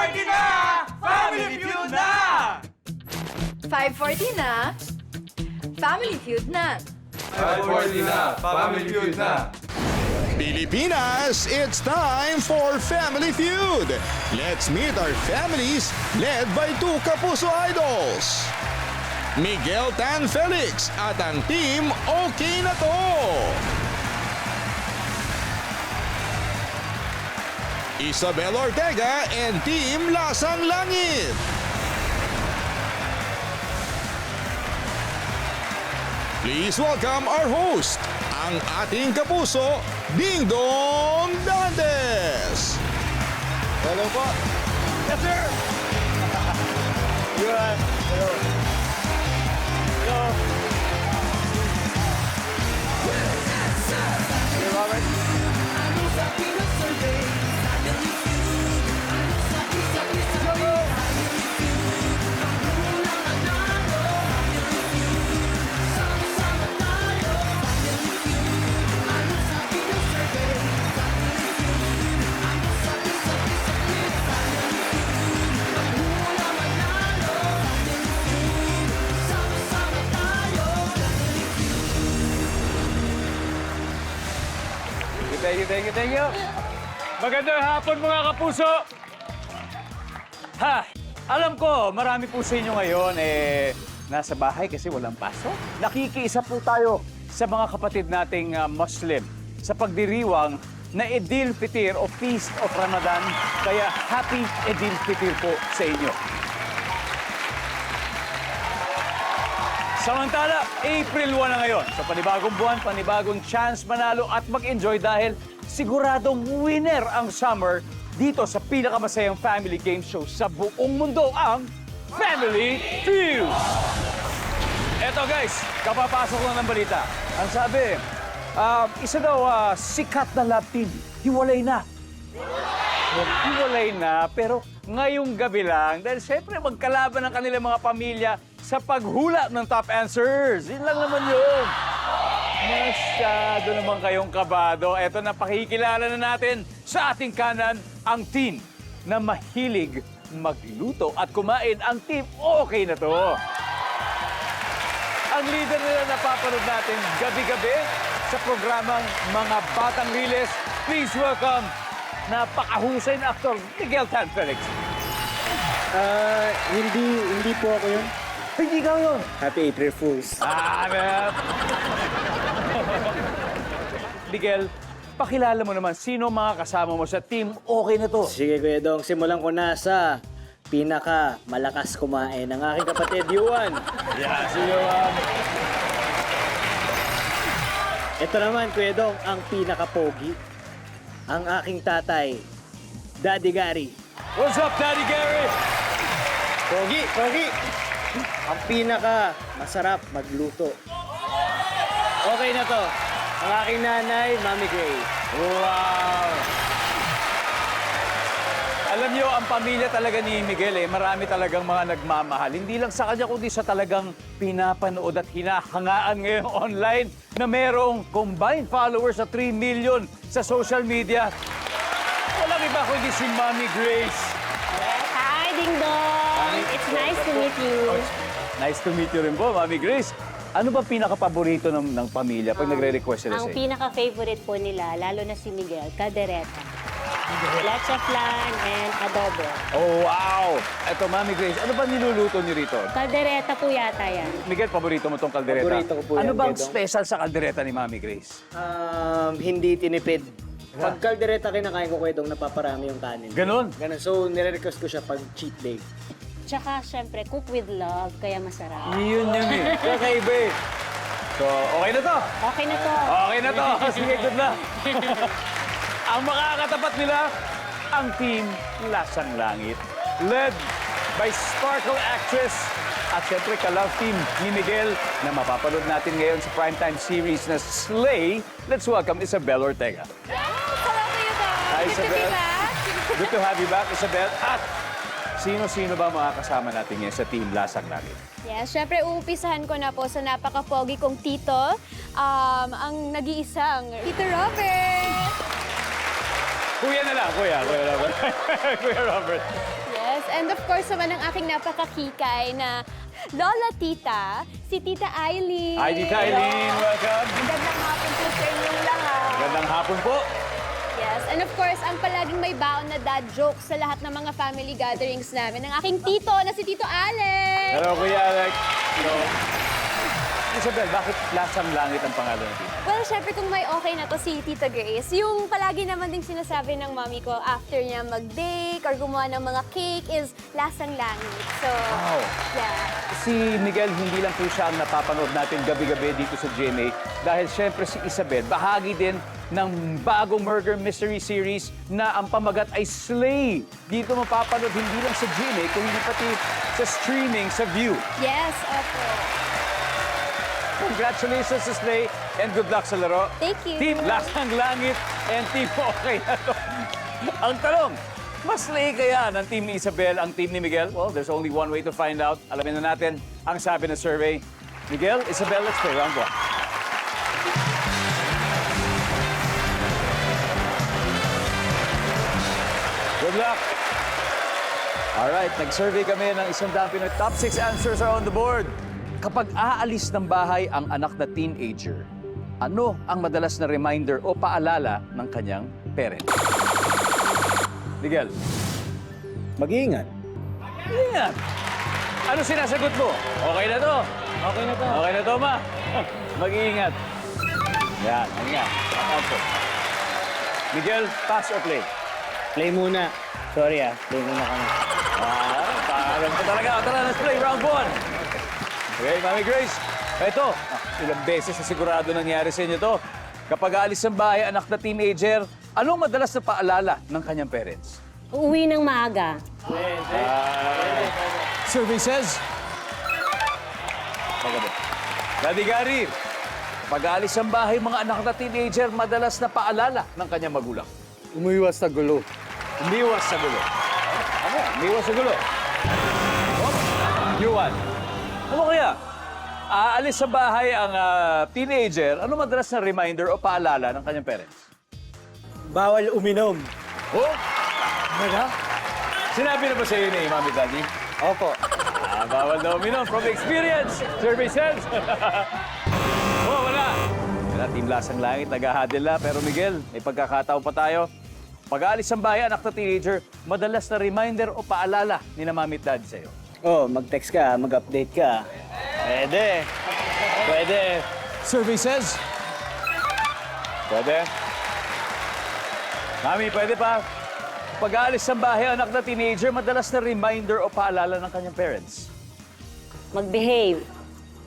5:40 na! Family Feud na! 5:40 na. Family Feud na. 5:40 na! Family Feud na! Pilipinas, it's time for Family Feud. Let's meet our families led by two Kapuso idols. Miguel Tan Felix at ang team Okay Na To. Isabel Ortega and team Lasang Langit. Please welcome our host, ang ating kapuso, Ding Dong Dantes. Hello po. Yes, sir. Good. Hello. Hello. Hey, Robert. Thank you. Magandang hapon mga kapuso. Alam ko, marami po sa inyo ngayon nasa bahay kasi walang pasok. Nakikiisa po tayo sa mga kapatid nating Muslim sa pagdiriwang na Eid al-Fitr o Feast of Ramadan. Kaya Happy Eid al-Fitr po sa inyo. Samantala, April 1 na ngayon. Sa panibagong buwan, panibagong chance manalo at mag-enjoy dahil siguradong winner ang summer dito sa pinakamasayang family game show sa buong mundo, ang Family Feud. Eto guys, kapapasok lang ng balita. Ang sabi, isa daw sikat na love team, hiwalay na. Hiwalay na, pero ngayong gabi lang, dahil syempre magkalaban ang kanilang mga pamilya sa paghula ng top answers. Yun lang naman yun. Masyado naman kayong kabado. Eto na, pakikilala na natin sa ating kanan ang team na mahilig magluto at kumain. Ang team Okay Na To. Ang leader nila napapanood natin gabi-gabi sa programang Mga Batang Riles. Please welcome napakahusay na aktor, Miguel Tan Felix. Hindi po ako yun. Hindi ka yun. Happy April Fools. Miguel, pakilala mo naman sino mga kasama mo sa team Okay Na To. Sige, Kuya Dong, simulan ko na sa pinaka malakas kumain ng aking kapatid, Yuan. Yeah, si Yuan. Ito naman, Kuya Dong, ang pinaka-pogi. Ang aking tatay, Daddy Gary. What's up, Daddy Gary? Pogi! Ang pinaka-masarap magluto. Okay na to. Ang aking nanay, Mami Gray. Wow! Alam niyo, ang pamilya talaga ni Miguel, marami talagang mga nagmamahal. Hindi lang sa kanya, kundi sa talagang pinapanood at hinahangaan ngayon online na merong combined followers na 3 million sa social media. Walang iba kundi si Mami Grace. Hi, Ding Dong! It's nice to meet you. Nice to meet you rin po, Mami Grace. Ano ba pinaka-paborito ng pamilya pag nagre-request sila sa Ang inyo? pinaka-favorite po nila, lalo na si Miguel, caldereta. Leche flan and adobo. Oh, wow! Eto, Mami Grace, ano ba niluluto niyo rito? Caldereta po yata yan. Miguel, paborito mo tong kaldereta? Paborito ko po Ano yan, bang Bedong. special sa kaldereta ni Mami Grace? Hindi tinipid. Pag kaldereta kinakain ko, Kuya Dong, napaparami yung kanin. Ganon? Ganon. So, nire-request ko siya pag cheat day. Tsaka, syempre, cook with love, kaya masarap. Yun eh. Kakaiba eh. So, okay na to. Okay na to. Okay na to. Sige, good luck. Ang makakatapat nila, ang team Lasang Langit. Led by Sparkle Actress at syempre ka-love team ni Miguel na mapapanood natin ngayon sa primetime series na Slay. Let's welcome Isabel Ortega. Hello to you guys. Hi, Good to be Isabel. back. Good to have you back, Isabel. At sino-sino ba mga kasama natin ngayon sa team Lasang Langit? Yes, syempre uumpisahan ko na po sa napaka-pogi kong tito, ang nag-iisang Tito Robert. Kuya na lang, Kuya Robert. Kuya Robert. Yes, and of course naman ang aking napakakikay na Lola Tita, si Tita Eileen. Hi, Tita Eileen. Welcome. Magandang hapon po sa inyong lahat. Magandang hapon po. Yes, and of course, ang palaging may baon na dad jokes sa lahat ng mga family gatherings namin, ang aking tito na si Tito Alex. Hello, Kuya Alex. Hello. Isabel, bakit Lasang Langit ang pangalan natin? Well, syempre kung may okay na to si Tita Grace, yung palagi naman ding sinasabi ng mami ko after niya mag-bake or gumawa ng mga cake is lasang langit. So, Wow. yeah. Si Miguel, hindi lang po siya ang napapanood natin gabi-gabi dito sa GMA dahil syempre si Isabel, bahagi din ng bagong murder mystery series na ang pamagat ay Slay. Dito mapapanood hindi lang sa GMA, kundi pati sa streaming sa View. Yes, opo. Congratulations sa Slay and good luck sa laro. Thank you. Team Lasang Langit and Team Okay na to. Ang tanong, mas Slay kaya ng team ni Isabel ang team ni Miguel? Well, there's only one way to find out. Alamin na natin ang sabi ng survey. Miguel, Isabel, let's play round one. Good luck. Alright, nag-survey kami ng isang dami na top 6 answers are on the board. Kapag aalis ng bahay ang anak na teenager, ano ang madalas na reminder o paalala ng kanyang parents? Miguel. Mag-iingat. Ingat. Ano sinasagot mo? Okay na to. Okay na to. Okay na to, ma. Mag-iingat. Yan, yan. Okay. Miguel, pass or play? Play muna. Sorry play muna kami. Parang ko talaga. Tara, let's play round one. Okay, Mami Grace. Ito, ilang beses na sigurado nangyari sa inyo to. Kapag aalis ng bahay, anak na teenager, anong madalas na paalala ng kanyang parents? Uuwi ng maaga. Survey says... Daddy Gary, kapag aalis ng bahay, mga anak na teenager, madalas na paalala ng kanyang magulang. Umiwas sa gulo. Umiwas sa gulo. Ano? Umiwas sa gulo. Oh, you one. Ano kaya? Aalis sa bahay ang teenager, ano madalas na reminder o paalala ng kanyang parents? Bawal uminom. Oh? Ano? Sinabi na ba sa iyo ni Mami Daddy? Opo. Bawal daw uminom from experience. Survey says. Oh, wala. Wala, Team Lasang Langit, nag-ahadil na. Pero Miguel, may pagkakataon pa tayo. Pag-aalis ng bahay, anak na teenager, madalas na reminder o paalala ni na Mami at Daddy sa'yo. Oh, mag-text ka, mag-update ka. Pwede. Pwede. Survey says. Pwede. Mami, pwede pa. Pag-aalis ng bahay, anak na teenager, madalas na reminder o paalala ng kanyang parents. Mag-behave.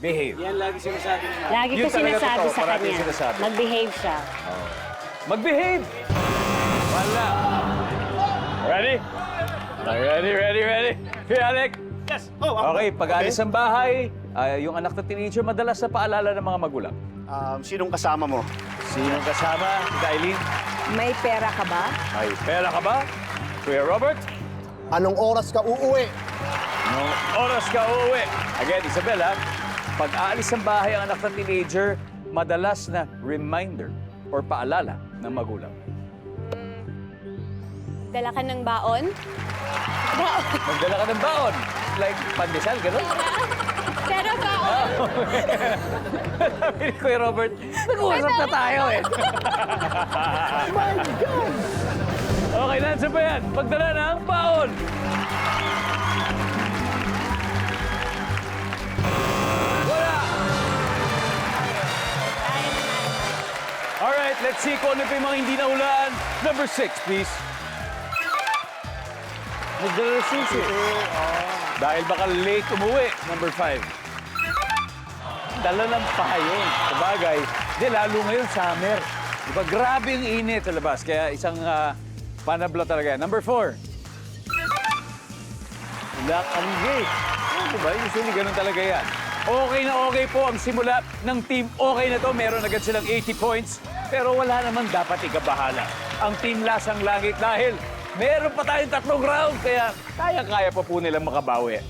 Behave. Yan lagi sinasabi nila. Lagi ko Yun talaga sinasabi totoo, sa parati kanya. sinasabi. Mag-behave siya. Mag-behave! Wala. Ready? Ready? Okay, Alec? Yes. Oh, Okay, pag-aalis ng bahay, yung anak na teenager, madalas na paalala ng mga magulang. Sinong kasama mo? Sinong kasama? Tita Eileen? May pera ka ba? May pera ka ba? Kuya Robert? Anong oras ka uuwi? Anong oras ka uuwi? Again, Isabel, pag aalis ng bahay ang anak na teenager, madalas na reminder or paalala ng magulang. Dala ka ng baon? Baon. Magdala ka ng baon. Like pandesal, gano'n? Pero baon. Sabi ni Kuya Robert, nag-uusap na tayo eh. Okay, nandiyan ba yan? Magdala ng baon. Wala. Alright, let's see kung ano pa yung mga hindi nahulaan. Number 6, please. Magdala ng susi. Dahil baka late umuwi. Number 5. Dala ng pahayong. Sabagay, di lalo ngayon summer. Diba, grabe yung init sa labas. Kaya isang panabla talaga. Number 4. Lock ang gate. Diba, usually ganun talaga yan. Okay na okay po ang simula ng team. Okay na to, meron agad silang 80 points. Pero wala naman dapat ikabahala ang Team Lasang Langit dahil meron pa tayong 3 round. Kaya kaya pa po nilang makabawi.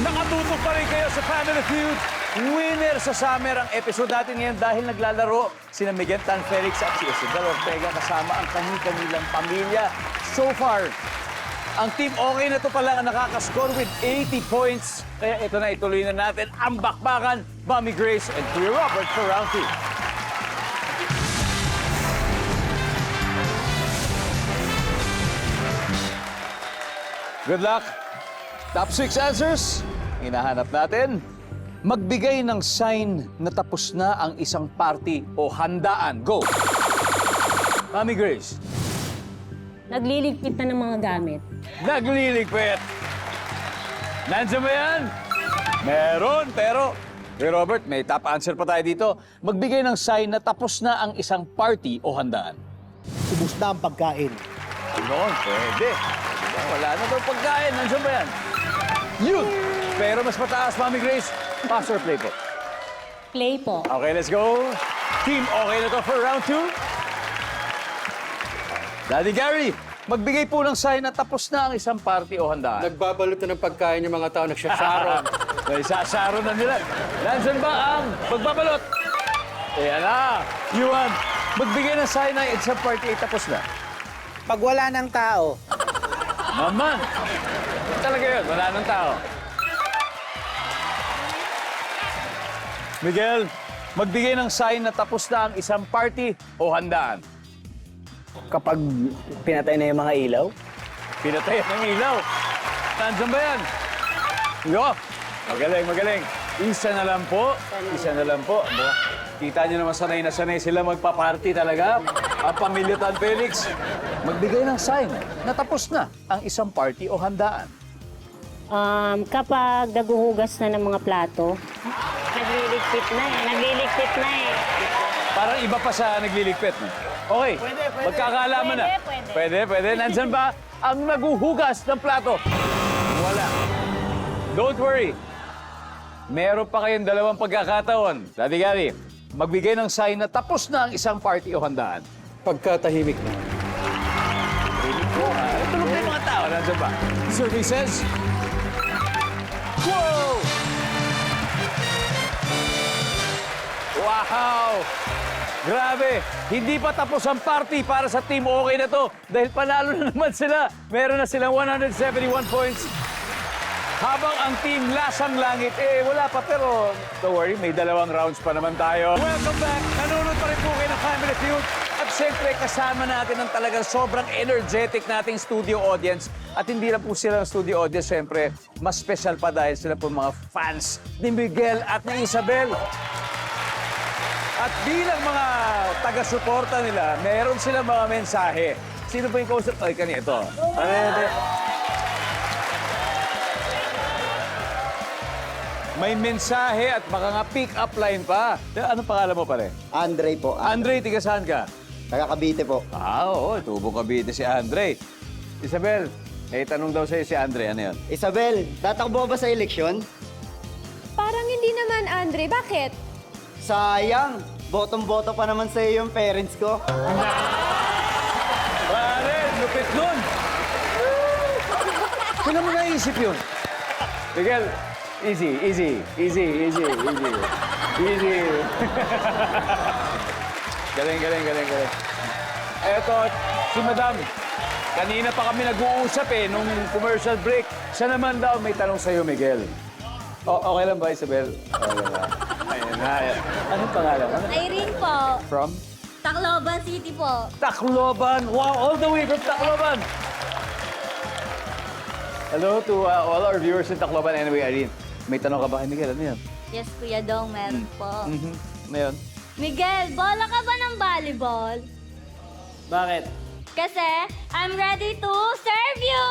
Nakatutok pa rin kayo sa Family Feud. Winner sa summer ang episode natin ngayon dahil naglalaro sina Miguel Tan Felix at si Isabel Ortega kasama ang kanilang pamilya. So far, Ang team okay na to pala ang nakakascore with 80 points. Kaya ito na, ituloy na natin ang bakbakan. Mommy Grace and Kuya Robert for round 2. Good luck. Top 6 answers. Hinahanap natin. Magbigay ng sign na tapos na ang isang party o handaan. Go! Mommy Grace. Nagliligpit na ng mga gamit. Nagliligpit. Nandiyan ba yan? Meron, pero... Hey Robert, may top answer pa tayo dito. Magbigay ng sign na tapos na ang isang party o handaan. Ubus na ang pagkain. Noon, pwede. Wala na daw pagkain. Nandiyan ba yan? Yun! Pero mas mataas, Mommy Grace. Pass or play po? Play po. Okay, let's go. Team, okay na to for round 2. Daddy Gary, magbigay po ng sign na tapos na ang isang party o handaan. Nagbabalot na ng pagkain yung mga tao, nagsasaro. May sasaro na nila. Nandiyan ba ang magbabalot? Ayan na. Yuan, magbigay ng sign na isang party ay tapos na. Pag wala ng tao, Naman. Talaga yun, wala ng tao. Miguel, magbigay ng sign na tapos na ang isang party o handaan. kapag pinatay na yung mga ilaw, Pinatay ng ilaw. Nandiyan ba yan? Yo, magaling, magaling. Isa na lang po. Isa na lang po. Aba, kita niyo naman sanay na sanay sila magpa-party talaga. Ang pamilya Tan Felix. Magbigay ng sign na tapos na ang isang party o handaan. Kapag naguhugas na ng mga plato, nagliligpit na eh. Nagliligpit na eh. Parang iba pa sa nagliligpit. No? Okay, magkakaalaman na. Pwede. Nandyan ba ang naguhugas ng plato? Wala. Don't worry. Meron pa kayong dalawang pagkakataon. Daddy Gary, magbigay ng sign na tapos na ang isang party o handaan. Pagkatahimik na. Tulog na yung mga tao. Nandyan ba? Services? Wow! Wow! Grabe! Hindi pa tapos ang party para sa Team Okay na to dahil panalo na naman sila. Meron na silang 171 points. Habang ang Team Lasang Langit, wala pa pero don't worry, may dalawang rounds pa naman tayo. Welcome back! Nanonood pa rin po kayo ng Family Feud. At siyempre, kasama natin ang talagang sobrang energetic nating studio audience. At hindi lang po sila ang studio audience, siyempre, mas special pa dahil sila po mga fans ni Miguel at ni Isabel. At bilang mga taga-suporta nila, meron silang mga mensahe. Sino ba yung kausap? Ay, kanito. May mensahe at baka nga pick-up line pa. Anong pangalan mo pare? Andre po. Andre, tiga saan ka? Taga Cavite po. Oo, tubo Cavite si Andre. Isabel, tanong daw sa'yo si Andre, ano yun? Isabel, tatakbo ba sa eleksyon? Parang hindi naman, Andre. Bakit? Sayang, botong-boto pa naman sa yung parents ko. Pare, lupit nun! Kailan mo naisip yun? Miguel, easy. Galing. Eto, si Madam. Kanina pa kami nag-uusap nung commercial break. Siya naman daw may tanong sa'yo, Miguel. Okay lang ba, Isabel? Okay lang ba? Ayun na. Anong pangalan? Irene po. From? Tacloban City po. Tacloban. Wow, all the way from Tacloban. Hello to all our viewers in Tacloban. Anyway, Irene, may tanong ka ba kay Miguel? Ano yan? Yes, Kuya Dong, meron po. Ano yun? Miguel, bola ka ba ng volleyball? bakit? Kasi I'm ready to serve you!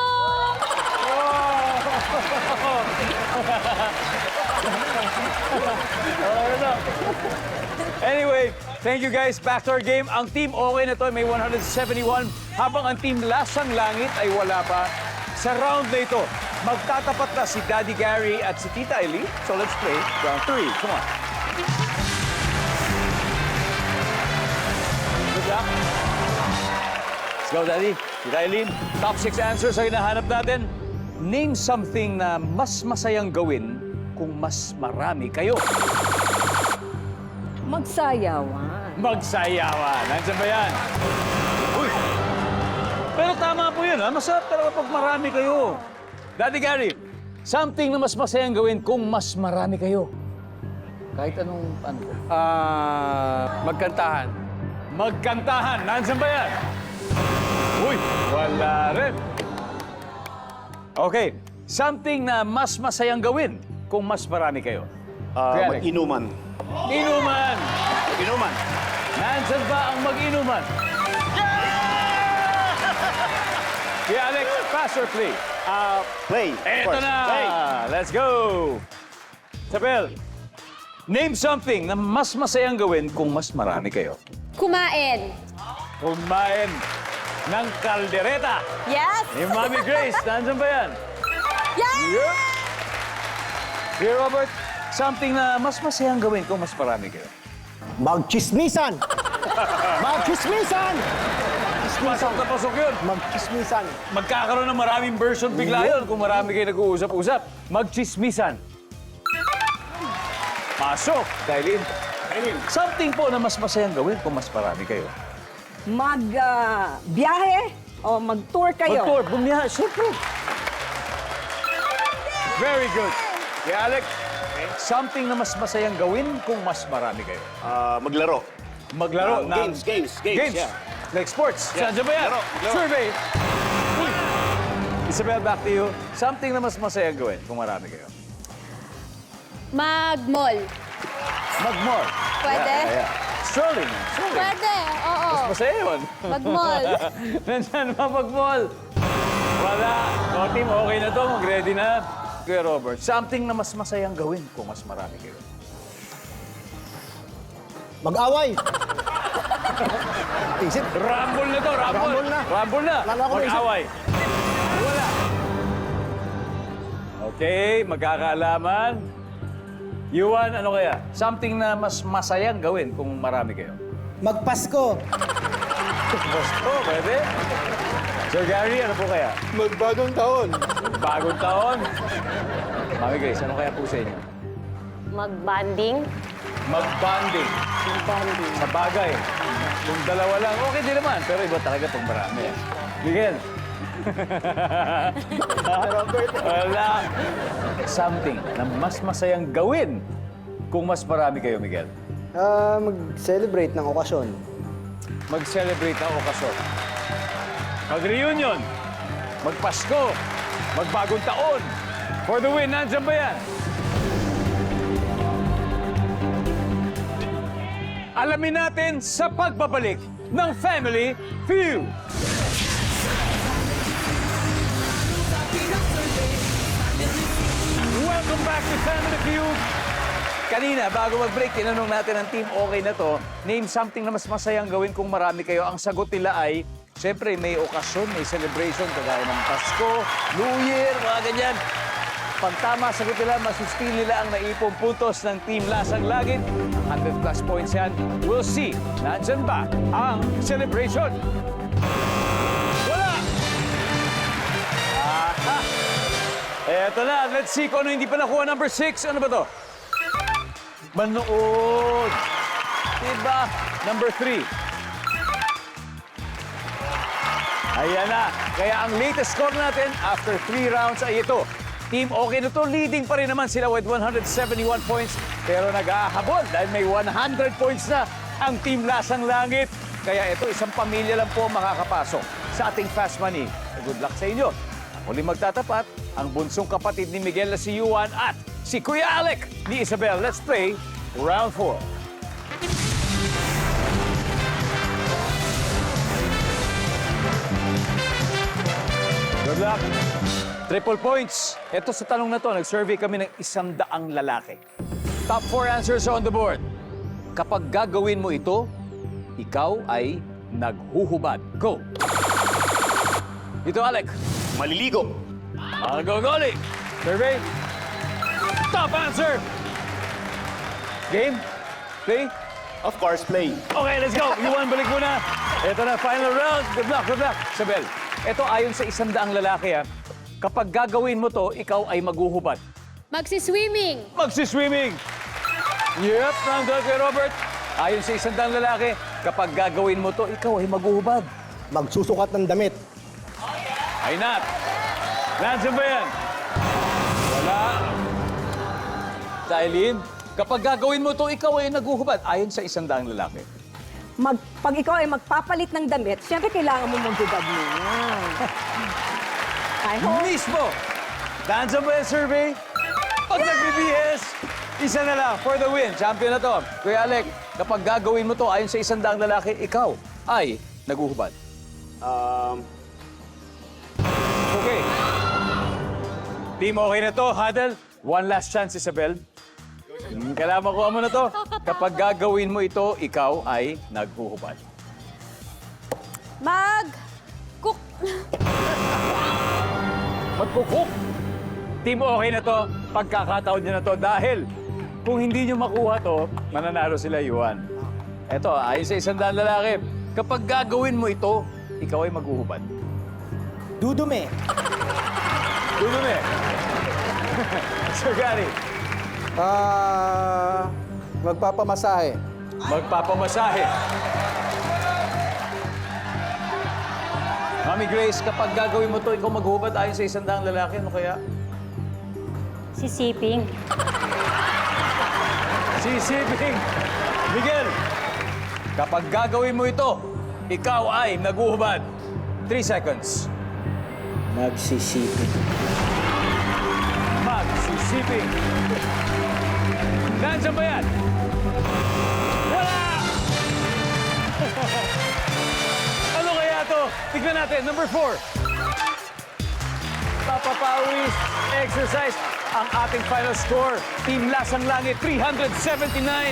Anyway, thank you guys. Back to our game. Ang team okay na to may 171, habang ang team Lasang Langit ay wala pa. Sa round na ito, magtatapat na si Daddy Gary at si Tita Eileen. So let's play round 3. Come on. Good luck. Let's go, Daddy. Tita Eileen, top 6 answers ang hinahanap natin. Name something na mas masayang gawin kung mas marami kayo. Magsayawan. Magsayawan. Nandiyan ba yan? Uy! Pero tama po yun, ha? Masarap talaga pag marami kayo. Daddy Gary, something na mas masayang gawin kung mas marami kayo. Kahit anong ano. Magkantahan. Magkantahan. Nandiyan ba yan? Uy, wala rin. Okay. Something na mas masayang gawin kung mas marami kayo. Kuya Alex. Mag-inuman. Inuman. Inuman. Nandiyan ba ang mag-inuman? Kuya Alex, pass or play? Play. of Eto course. na! Play. Let's go! Isabel, name something na mas masayang gawin kung mas marami kayo. Kumain. Kumain ng kaldereta. Yes! Ni Mami Grace, nandiyan ba yan? Yes! Yep. Kuya Robert, something na mas masayang gawin kung mas marami kayo. Magchismisan! Magchismisan! Pasok na pasok yun. Magchismisan. Magkakaroon ng maraming version bigla yun kung marami kayo nag-uusap-usap. Magchismisan. Pasok. Kailin. Something po na mas masayang gawin kung mas marami kayo. Mag-biyahe o mag-tour kayo? Mag-tour, bumiyahe. Siyempre. Very good. Kaya Alex, something na mas masayang gawin kung mas marami kayo. Maglaro. Maglaro ng... Games. Yeah. Like sports. Yeah. Saan ba yan? Laro. Survey. Uy. Isabel, back to you. Something na mas masayang gawin kung marami kayo. Mag-mall. Mag-mall. Pwede? Yeah. Strolling. Pwede, oo. Masaya yun. Mag-mall. Nandiyan ba mag-mall? Wala. O, team, okay na to. Mag-ready na. Kuya Robert, something na mas masayang gawin kung mas marami kayo. Mag-away! Isip. Rumble na to, rumble. Rumble na. Rumble na. Lalo ako naisip. Mag-away. Wala. Okay, magkakaalaman. Yuan, ano kaya? Something na mas masayang gawin kung marami kayo. Magpasko! Oh, pwede. Sir Gary, ano po kaya? Magbagong taon. Bagong taon. Mami Grace, ano kaya po sa inyo? Mag-bonding. Mag-bonding. Sa bagay. Kung dalawa lang, okay din naman. Pero iba talaga pag marami. Miguel. Wala. Something na mas masayang gawin kung mas marami kayo, Miguel. Mag-celebrate ng okasyon. Mag-celebrate ng okasyon. Mag-reunion. Mag-Pasko. Mag-bagong taon. For the win, nandiyan ba yan? Alamin natin sa pagbabalik ng Family Feud. Welcome back to Family Feud. Kanina, bago mag-break, tinanong natin ang team okay na to. Name something na mas masayang gawin kung marami kayo. Ang sagot nila ay, siyempre, may okasyon, may celebration, kagaya ng Pasko, New Year, mga ganyan. Pag tama sagot nila, masustain nila ang naipong puntos ng Team Lasang Langit. 100 plus points yan. We'll see, nandyan ba ang celebration? Wala! Aha! Eto na, let's see kung ano hindi pa nakuha. Number 6, ano ba to? Manood! Diba? Number 3. Ayan na. Kaya ang latest score natin after 3 rounds ay ito. Team okay na to. Leading pa rin naman sila with 171 points. Pero nag-ahabol dahil may 100 points na ang Team Lasang Langit. Kaya ito, isang pamilya lang po makakapasok sa ating Fast Money. Good luck sa inyo. Huli magtatapat, ang bunsong kapatid ni Miguel na si Yuan at si Kuya Alec ni Isabel. Let's play round 4. Good luck. Triple points. Ito sa tanong na to, nag-survey kami ng 100 lalaki. Top 4 answers on the board. Kapag gagawin mo ito, ikaw ay naghuhubad. Go! Ito, Alec. Maliligo. Magogoli. Survey. Top answer. Game. Play. Of course, play. Okay, let's go. Yuan, balik muna. Ito na, final round. Good luck, good luck. Isabel, ito ayon sa 100 lalaki, ha. Kapag gagawin mo to, ikaw ay maghuhubad. Magsi-swimming. Magsi-swimming. Yep, nandun kay Robert. Ayon sa 100 lalaki, kapag gagawin mo to, ikaw ay maghuhubad. Magsusukat ng damit. Ay, Nat. Nandiyan ba yan? Wala. Dailin, kapag gagawin mo to, ikaw ay naguhubad ayon sa 100 lalaki. Pag ikaw ay magpapalit ng damit, siyempre kailangan mo maghubad muna. I hope. Mismo! Nandiyan ba yung survey? Pag nagbibihis, isa na lang for the win. Champion na to. Kuya Alec, kapag gagawin mo to ayon sa 100 lalaki, ikaw ay naguhubad. Okay. Team, okay na to. Huddle. One last chance, Isabel. Kailangan makuha mo na to. Kapag gagawin mo ito, ikaw ay naghuhubad. Mag-cook. Magkukuk. Team, okay na to. Pagkakataon nyo na to dahil kung hindi nyo makuha to, mananalo sila, Yuan. Eto, ayon sa 100 lalaki, kapag gagawin mo ito, ikaw ay maghuhubad. Dudume. Dulo na eh. Sir Gary, Magpapamasahe. magpapamasahe. Mami Grace, kapag gagawin mo to, ikaw maghuhubad ayon sa 100 lalaki, ano kaya? Sisiping. Sisiping. Miguel, kapag gagawin mo ito, ikaw ay naguhubad. 3 seconds. Magsisipin. Magsisiping. Nandiyan ba yan? Wala! Ano kaya to? Tignan natin. Number 4. Papapawis exercise. Ang ating final score, Team Lasang Langit, 379.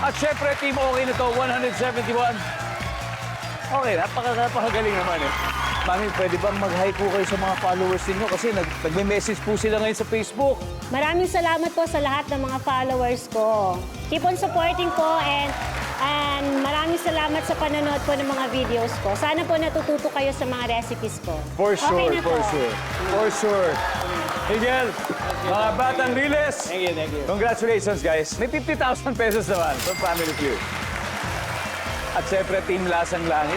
At syempre, Team Okay na to, 171. Okay, napakagaling naman eh. Mami, pwede bang mag-hi po kayo sa mga followers ninyo? Kasi nagme-message po sila ngayon sa Facebook. Maraming salamat po sa lahat ng mga followers ko. Keep on supporting po and maraming salamat sa panonood po ng mga videos ko. Sana po natututo kayo sa mga recipes ko. For sure, Okay na for po. sure. For sure. Miguel, mga batang Riles. Thank you, thank you. Congratulations, guys. May 50,000 pesos naman from Family Feud. At syempre, Team Lasang Langit,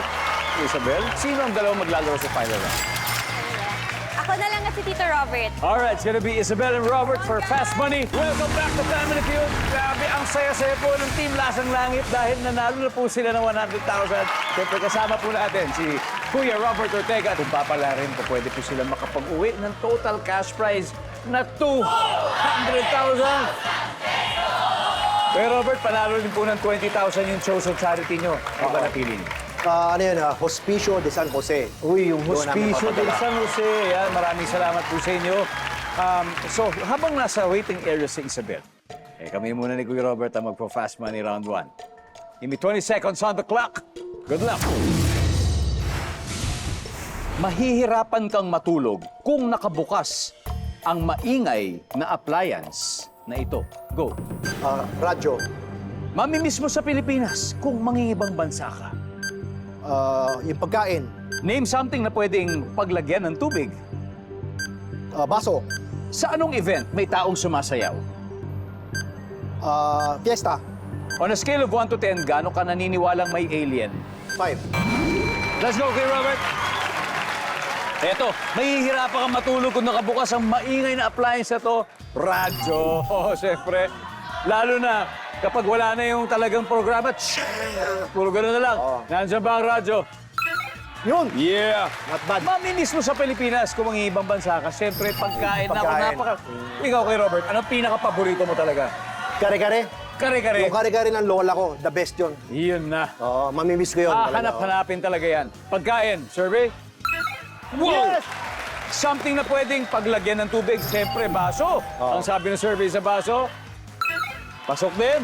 Isabel. Sino ang dalawang maglalaro sa final round? Ako na lang at si Tito Robert. All right, it's gonna be Isabel and Robert for Fast Money. Welcome back to Family Feud. Grabe, ang saya-saya po ng Team Lasang Langit dahil nanalo na po sila ng 100,000. Siyempre, kasama po natin si Kuya Robert Ortega. Kung papalarin po, pwede po sila makapag-uwi ng total cash prize na 200,000. Kuya Robert, panalo din po ng 20,000 yung chosen charity nyo. Ano ba napili niyo? Ano yun, Hospicio de San Jose. Uy, yung Doon namin Hospicio del papadala. San Jose. Yan, maraming salamat po sa inyo. So, habang nasa waiting area si Isabel, kami muna ni Kuya Robert ang magpo-fast money round 1. Give me 20 seconds on the clock. Good luck. Mahihirapan kang matulog kung nakabukas ang maingay na appliance na ito. Go. Radyo. Mamimiss mo sa Pilipinas kung mangingibang bansa ka. Yung pagkain. Name something na pwedeng paglagyan ng tubig. Baso. Sa anong event may taong sumasayaw? Fiesta. On a scale of 1 to 10, gaano ka naniniwalang may alien? 5. Let's go, kay Robert. Eto, mahihirapan kang matulog kung nakabukas ang maingay na appliance na to. Radyo. Oh, siyempre. Lalo na kapag wala na yung talagang programa, puro gano'n na lang. Nandiyan ba ang radyo? Yun. Yeah. Not bad. Maminis mo sa Pilipinas kung mga ibang bansa ka. Siyempre, pagkain. Pagkain. Ikaw kay Robert, anong pinaka-paborito mo talaga? Kare-kare. Kare-kare. Yung kare-kare ng lola ko, the best yun. Yun na. Oo, mamimiss ko yun. talaga, Hanap-hanapin talaga yan. Pagkain, survey? Wow! Yes! Something na pwedeng paglagyan ng tubig. Siyempre, baso. Ang sabi ng survey sa baso, pasok din.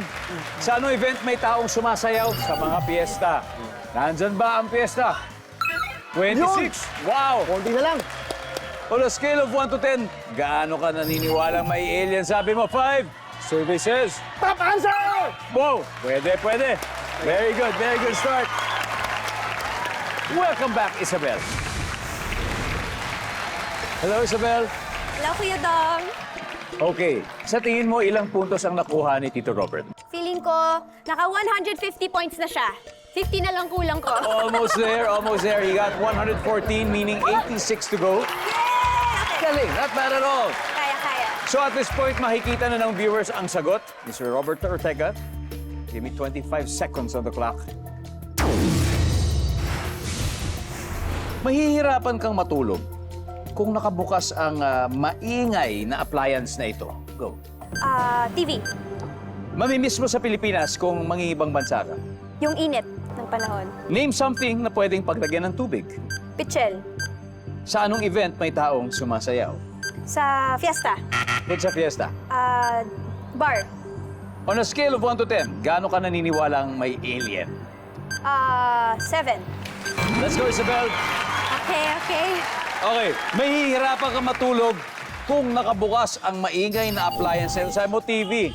Sa anong event may taong sumasayaw? Sa mga piyesta. Nandyan ba ang piyesta? 26. Wow! Konti na lang. On a scale of 1 to 10, gaano ka naniniwalang may alien? Sabi mo, 5. Survey says, Top answer! wow! Pwede, pwede. Very good start. Welcome back, Isabel. Hello, Isabel. Hello, Kuya Dong. Okay, sa tingin mo, ilang puntos ang nakuha ni Tito Robert? Feeling ko, naka 150 points na siya. 50 na lang kulang ko. Almost there, almost there. He got 114, meaning 86 to go. Galing, not bad at all. Kaya. So at this point, makikita na ng viewers ang sagot. Mr. Robert Ortega, give me 25 seconds on the clock. Mahihirapan kang matulog kung nakabukas ang maingay na appliance na ito. Go. TV. Mamimiss mo sa Pilipinas kung mangingibang bansa ka. Yung init ng panahon. Name something na pwedeng paglagyan ng tubig. Pichel. Sa anong event may taong sumasayaw? Sa fiesta. It's a fiesta. Bar. On a scale of 1 to 10, gaano ka naniniwalang may alien? 7. Let's go, Isabel. Okay. Okay, mahihirapan ka matulog kung nakabukas ang maingay na appliance. Sabi mo, TV.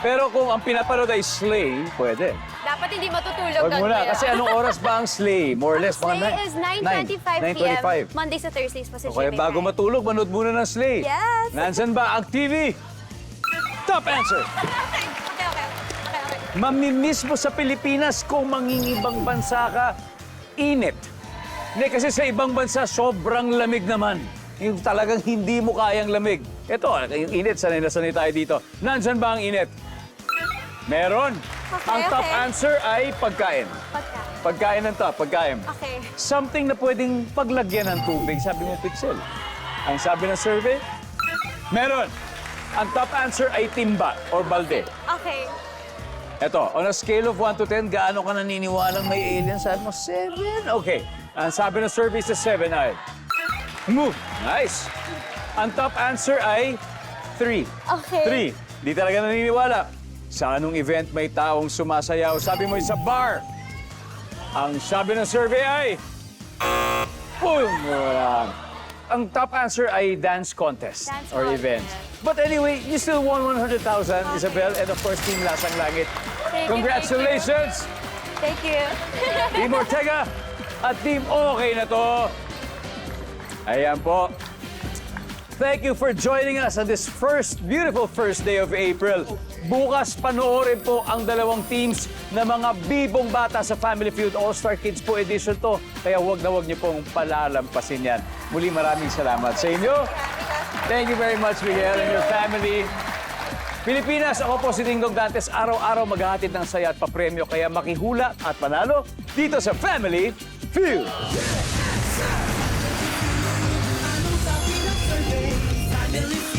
Pero kung ang pinapanood ay Slay, pwede. Dapat hindi matutulog Huwag muna, kasi anong oras ba ang Slay? More or less, mga Slay is 9:25 p.m. 9:25. Mondays to Thursdays pa sa Okay, GMA. bago matulog, manood muna ng Slay. Yes. Nandyan ba ang TV? Top answer. Okay. Mamimiss mo sa Pilipinas kung mangingibang bansa ka, init. Hindi, kasi sa ibang bansa, sobrang lamig naman. Yung talagang hindi mo kayang lamig. Ito, yung init, sanay na sanay tayo dito. Nandyan ba ang init? Meron. Ang top answer ay pagkain. Pagkain ang top, pagkain. Okay. Something na pwedeng paglagyan ng tubig, sabi mo, Pixel. Ang sabi ng survey, meron. Ang top answer ay timba or balde. Okay. Eto, on a scale of 1 to 10, gaano ka naniniwalang may alien? Sabi mo, 7. Okay. Ang sabi ng survey sa 7 ay, move. Nice. Ang top answer ay 3. Okay. 3. Di talaga naniniwala. Sa anong event may taong sumasayaw? Sabi mo, sa bar. Ang sabi ng survey ay, boom! Wala. Ang top answer ay dance contest Dance or contest. event. But anyway, you still won 100,000, Isabel, and of course, Team Lasang Langit. Thank you, Congratulations, Thank you. Team Ortega at Team Okay na to. Ayan po. Thank you for joining us on this beautiful first day of April. Bukas panoorin po ang dalawang teams na mga bibong bata sa Family Feud All-Star Kids po edition to. Kaya huwag niyo pong palalampasin yan. Muli maraming salamat sa inyo. Thank you very much, Miguel, and your family. Pilipinas, ako po si Dingdong Dantes. Araw-araw maghahatid ng saya at papremyo. Kaya makihula at panalo dito sa Family Feud. Family